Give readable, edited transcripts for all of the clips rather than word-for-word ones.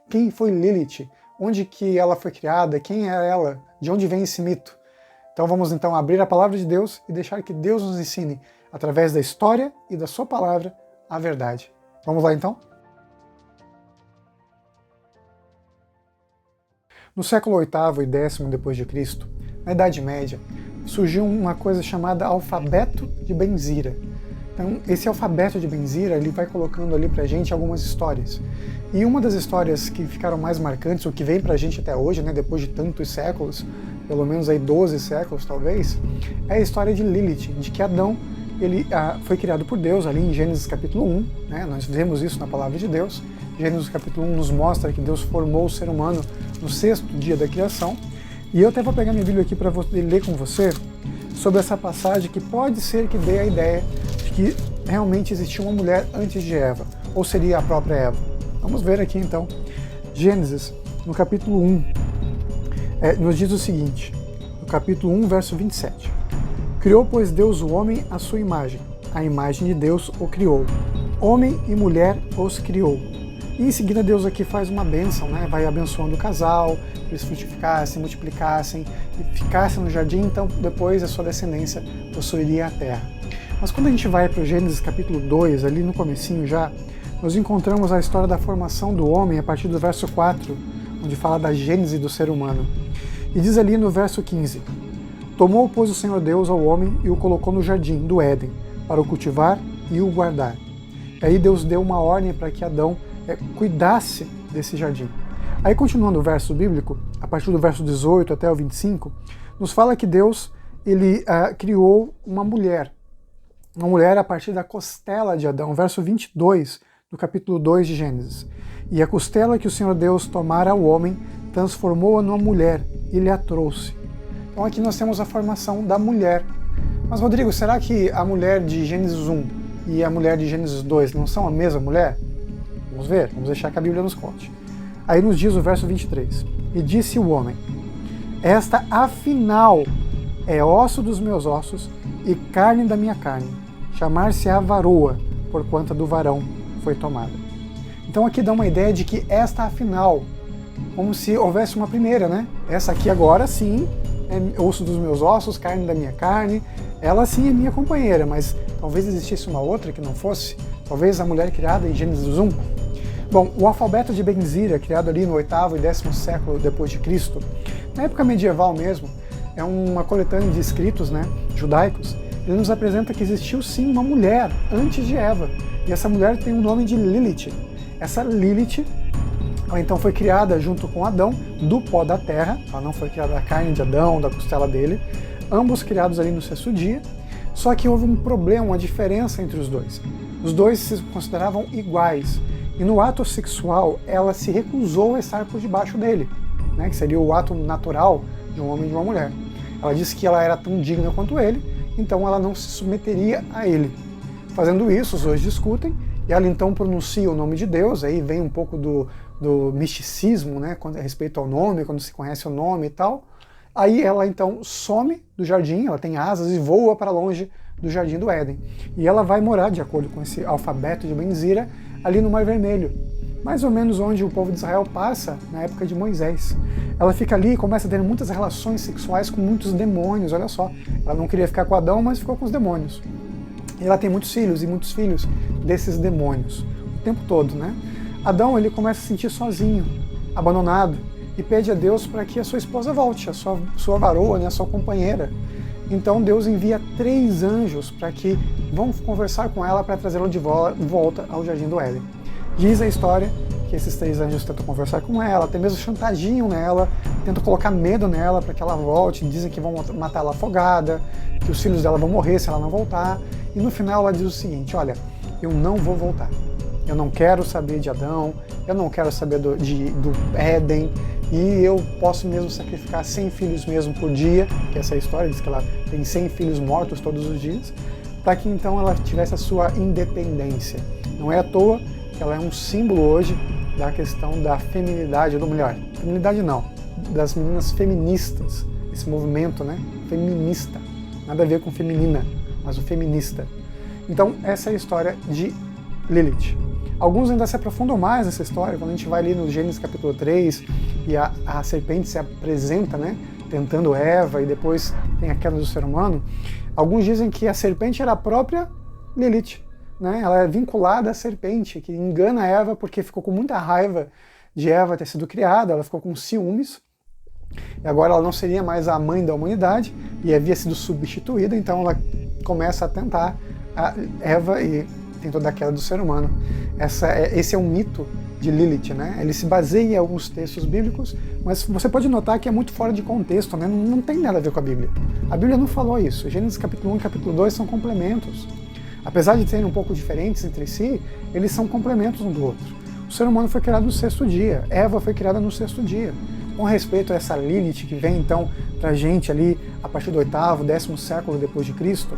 Quem foi Lilith? Onde que ela foi criada? Quem é ela? De onde vem esse mito? Então vamos então abrir a palavra de Deus e deixar que Deus nos ensine, através da história e da sua palavra, a verdade. Vamos lá então? No século VIII e X depois de Cristo, na Idade Média, surgiu uma coisa chamada alfabeto de Benzira. Então, esse alfabeto de Benzira, ele vai colocando ali pra gente algumas histórias. E uma das histórias que ficaram mais marcantes, o que vem pra gente até hoje, né, depois de tantos séculos, pelo menos aí 12 séculos talvez, é a história de Lilith, de que Adão ele foi criado por Deus ali em Gênesis capítulo 1, né, nós vemos isso na palavra de Deus. Gênesis capítulo 1 nos mostra que Deus formou o ser humano no 6º dia da criação. E eu até vou pegar minha Bíblia aqui para ler com você sobre essa passagem que pode ser que dê a ideia de que realmente existia uma mulher antes de Eva, ou seria a própria Eva. Vamos ver aqui então. Gênesis, no capítulo 1, nos diz o seguinte, no capítulo 1, verso 27. Criou, pois, Deus o homem à sua imagem, a imagem de Deus o criou. Homem e mulher os criou. E em seguida Deus aqui faz uma bênção, né? Vai abençoando o casal, que eles frutificassem, multiplicassem e ficassem no jardim, então depois a sua descendência possuiria a terra. Mas quando a gente vai para o Gênesis capítulo 2, ali no comecinho já, nós encontramos a história da formação do homem a partir do verso 4, onde fala da gênese do ser humano. E diz ali no verso 15, tomou, pois, o Senhor Deus ao homem e o colocou no jardim do Éden, para o cultivar e o guardar. E aí Deus deu uma ordem para que Adão cuidasse desse jardim. Aí, continuando o verso bíblico, a partir do verso 18 até o 25, nos fala que Deus ele criou uma mulher a partir da costela de Adão, verso 22 do capítulo 2 de Gênesis. E a costela que o Senhor Deus tomara ao homem, transformou-a numa mulher e lhe a trouxe. Então aqui nós temos a formação da mulher. Mas, Rodrigo, será que a mulher de Gênesis 1 e a mulher de Gênesis 2 não são a mesma mulher? Vamos ver, vamos deixar que a Bíblia nos conte. Aí nos diz o verso 23. E disse o homem, esta afinal é osso dos meus ossos e carne da minha carne. Chamar-se-á varoa, porquanto do varão foi tomada. Então aqui dá uma ideia de que esta afinal, como se houvesse uma primeira, né? Essa aqui agora sim é osso dos meus ossos, carne da minha carne. Ela sim é minha companheira, mas talvez existisse uma outra que não fosse. Talvez a mulher criada em Gênesis 1. Bom, o alfabeto de Benzira, criado ali no 8º e 10º século depois de Cristo, na época medieval mesmo, é uma coletânea de escritos, né, judaicos. Ele nos apresenta que existiu sim uma mulher antes de Eva, e essa mulher tem o nome de Lilith. Essa Lilith, ela então foi criada junto com Adão, do pó da terra, ela não foi criada da carne de Adão, da costela dele, ambos criados ali no 6º dia, só que houve um problema, uma diferença entre os dois. Os dois se consideravam iguais, e no ato sexual ela se recusou a estar por debaixo dele, né, que seria o ato natural de um homem e de uma mulher. Ela disse que ela era tão digna quanto ele, então ela não se submeteria a ele. Fazendo isso, os dois discutem, e ela então pronuncia o nome de Deus, aí vem um pouco do misticismo, né, a respeito ao nome, quando se conhece o nome e tal. Aí ela então some do jardim, ela tem asas e voa para longe do jardim do Éden. E ela vai morar, de acordo com esse alfabeto de Benzira, ali no Mar Vermelho, mais ou menos onde o povo de Israel passa na época de Moisés. Ela fica ali e começa a ter muitas relações sexuais com muitos demônios, olha só. Ela não queria ficar com Adão, mas ficou com os demônios. E ela tem muitos filhos, e muitos filhos desses demônios, o tempo todo, né? Adão, ele começa a se sentir sozinho, abandonado, e pede a Deus para que a sua esposa volte, a sua varoa, né, a sua companheira. Então Deus envia 3 anjos para que vão conversar com ela para trazê-la de volta ao jardim do Éden. Diz a história que esses 3 anjos tentam conversar com ela, até mesmo chantagiam nela, tentam colocar medo nela para que ela volte, dizem que vão matar ela afogada, que os filhos dela vão morrer se ela não voltar. E no final ela diz o seguinte, olha, eu não vou voltar. Eu não quero saber de Adão, eu não quero saber do Éden, e eu posso mesmo sacrificar 100 filhos mesmo por dia, que essa é a história, diz que ela tem 100 filhos mortos todos os dias, para que então ela tivesse a sua independência. Não é à toa que ela é um símbolo hoje da questão da feminilidade, ou melhor, feminilidade não, das meninas feministas, esse movimento, né, feminista, nada a ver com feminina, mas o feminista. Então essa é a história de Lilith. Alguns ainda se aprofundam mais nessa história, quando a gente vai ali no Gênesis capítulo 3 e a serpente se apresenta, né, tentando Eva, e depois tem a queda do ser humano. Alguns dizem que a serpente era a própria Lilith, né? Ela é vinculada à serpente, que engana Eva porque ficou com muita raiva de Eva ter sido criada, ela ficou com ciúmes, e agora ela não seria mais a mãe da humanidade, e havia sido substituída, então ela começa a tentar a Eva e tem toda a queda do ser humano. Esse é um mito de Lilith, né? Ele se baseia em alguns textos bíblicos, mas você pode notar que é muito fora de contexto, né? Não tem nada a ver com a Bíblia. A Bíblia não falou isso. Gênesis capítulo 1 e capítulo 2 são complementos. Apesar de serem um pouco diferentes entre si, eles são complementos um do outro. O ser humano foi criado no sexto dia, Eva foi criada no sexto dia. Com respeito a essa Lilith que vem então pra gente ali a partir do 8º, 10º século depois de Cristo,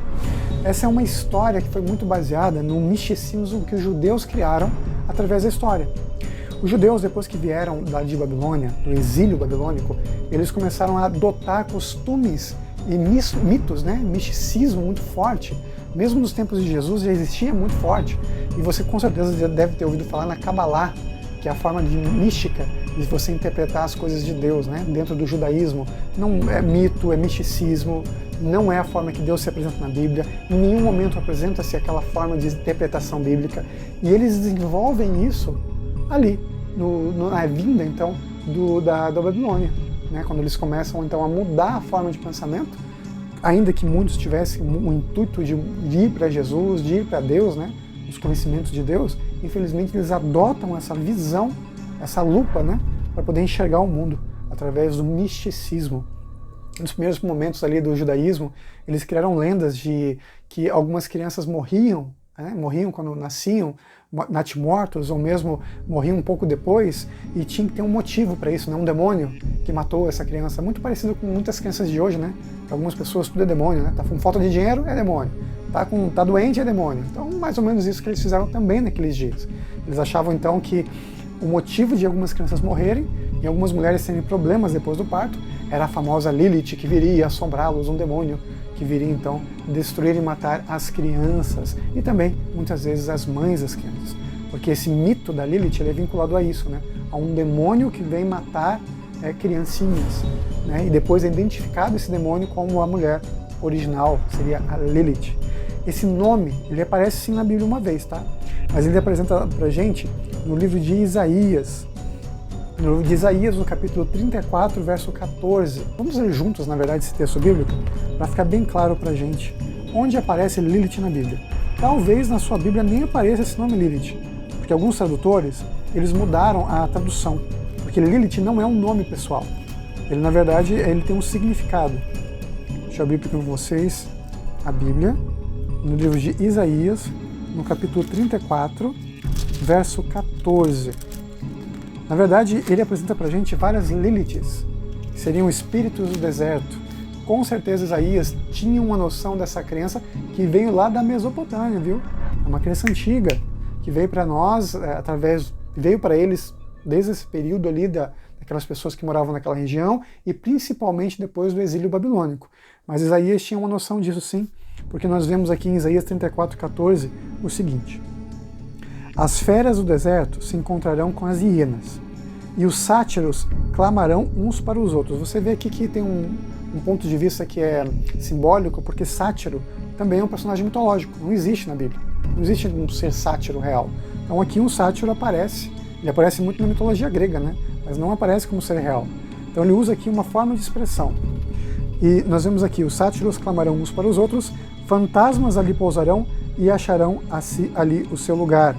essa é uma história que foi muito baseada no misticismo que os judeus criaram através da história. Os judeus, depois que vieram de Babilônia, do exílio babilônico, eles começaram a adotar costumes e mitos, né? Misticismo muito forte. Mesmo nos tempos de Jesus já existia muito forte. E você com certeza já deve ter ouvido falar na Kabbalah, que é a forma de mística de você interpretar as coisas de Deus, né? Dentro do judaísmo. Não é mito, é misticismo, não é a forma que Deus se apresenta na Bíblia. Em nenhum momento apresenta-se aquela forma de interpretação bíblica. E eles desenvolvem isso ali, na vinda, então, da Babilônia, né? Quando eles começam, então, a mudar a forma de pensamento, ainda que muitos tivessem o intuito de ir para Jesus, de ir para Deus, né? Os conhecimentos de Deus, infelizmente eles adotam essa visão, essa lupa, né? Para poder enxergar o mundo através do misticismo. Nos primeiros momentos ali do judaísmo, eles criaram lendas de que algumas crianças morriam, né? Morriam quando nasciam, natimortos, ou mesmo morriam um pouco depois, e tinha que ter um motivo para isso, né? Um demônio que matou essa criança. Muito parecido com muitas crianças de hoje, né? Para algumas pessoas tudo é demônio, né? Tá com falta de dinheiro, é demônio. Tá doente, é demônio. Então, mais ou menos isso que eles fizeram também naqueles dias. Eles achavam, então, que o motivo de algumas crianças morrerem e algumas mulheres terem problemas depois do parto era a famosa Lilith, que viria assombrá-los, um demônio que viria, então, destruir e matar as crianças e também, muitas vezes, as mães das crianças. Porque esse mito da Lilith ele é vinculado a isso, né? A um demônio que vem matar criancinhas, né? E depois é identificado esse demônio como a mulher original, seria a Lilith. Esse nome, ele aparece sim na Bíblia uma vez, tá? Mas ele apresenta pra gente no livro de Isaías. No livro de Isaías, no capítulo 34, verso 14. Vamos ler juntos, na verdade, esse texto bíblico, para ficar bem claro pra gente onde aparece Lilith na Bíblia. Talvez na sua Bíblia nem apareça esse nome Lilith, porque alguns tradutores, eles mudaram a tradução, porque Lilith não é um nome pessoal. Ele, na verdade, ele tem um significado. Deixa eu abrir aqui com vocês a Bíblia, no livro de Isaías, no capítulo 34, verso 14. Na verdade, ele apresenta pra gente várias Liliths, que seriam espíritos do deserto. Com certeza Isaías tinha uma noção dessa crença que veio lá da Mesopotâmia, viu? É uma crença antiga, que veio para nós, veio para eles desde esse período ali daquelas pessoas que moravam naquela região e principalmente depois do exílio babilônico. Mas Isaías tinha uma noção disso sim, porque nós vemos aqui em Isaías 34:14 o seguinte: as feras do deserto se encontrarão com as hienas, e os sátiros clamarão uns para os outros. Você vê aqui que tem um ponto de vista que é simbólico, porque sátiro também é um personagem mitológico, não existe na Bíblia, não existe um ser sátiro real. Então aqui um sátiro aparece, ele aparece muito na mitologia grega, né? Mas não aparece como ser real. Então ele usa aqui uma forma de expressão. E nós vemos aqui, os sátiros clamarão uns para os outros, fantasmas ali pousarão e acharão ali o seu lugar.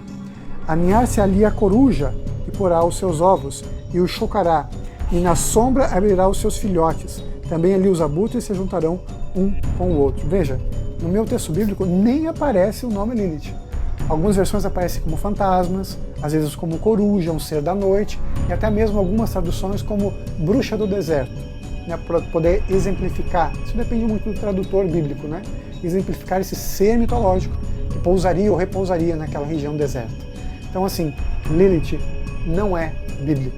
Aninhar-se ali a coruja e porá os seus ovos, e o chocará, e na sombra abrirá os seus filhotes. Também ali os abutres se juntarão um com o outro. Veja, no meu texto bíblico nem aparece o nome Lilith. Algumas versões aparecem como fantasmas, às vezes como coruja, um ser da noite, e até mesmo algumas traduções como bruxa do deserto, né, para poder exemplificar. Isso depende muito do tradutor bíblico, né? Exemplificar esse ser mitológico que pousaria ou repousaria naquela região deserta. Então, assim, Lilith não é bíblico.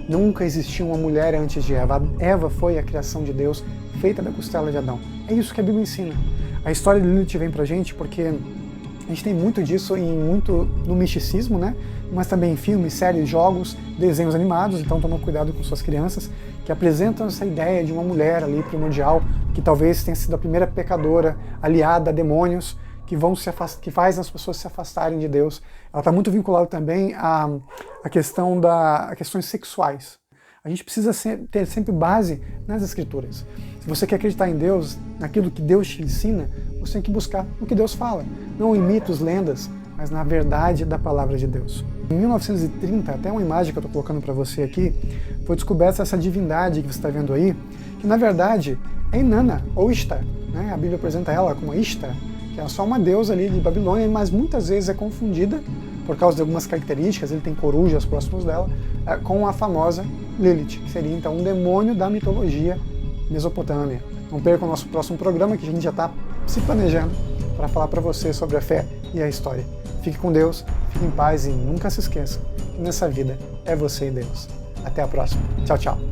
Nunca existiu uma mulher antes de Eva. Eva foi a criação de Deus, feita da costela de Adão. É isso que a Bíblia ensina. A história de Lilith vem pra gente porque gente tem muito disso muito no misticismo, né? Mas também em filmes, séries, jogos, desenhos animados, então toma cuidado com suas crianças, que apresentam essa ideia de uma mulher ali primordial, que talvez tenha sido a primeira pecadora aliada a demônios, que faz as pessoas se afastarem de Deus. Ela está muito vinculada também a questões sexuais. A gente precisa ter sempre base nas Escrituras. Se você quer acreditar em Deus, naquilo que Deus te ensina, você tem que buscar o que Deus fala. Não em mitos, lendas, mas na verdade da palavra de Deus. Em 1930, até uma imagem que eu estou colocando para você aqui, foi descoberta essa divindade que você está vendo aí, que na verdade é Inanna, ou Ishtar, né? A Bíblia apresenta ela como Ishtar, que é só uma deusa ali de Babilônia, mas muitas vezes é confundida por causa de algumas características, ele tem corujas próximos dela, com a famosa Lilith, que seria então um demônio da mitologia mesopotâmia. Não perca o nosso próximo programa, que a gente já está se planejando para falar para você sobre a fé e a história. Fique com Deus, fique em paz e nunca se esqueça que nessa vida é você e Deus. Até a próxima. Tchau, tchau.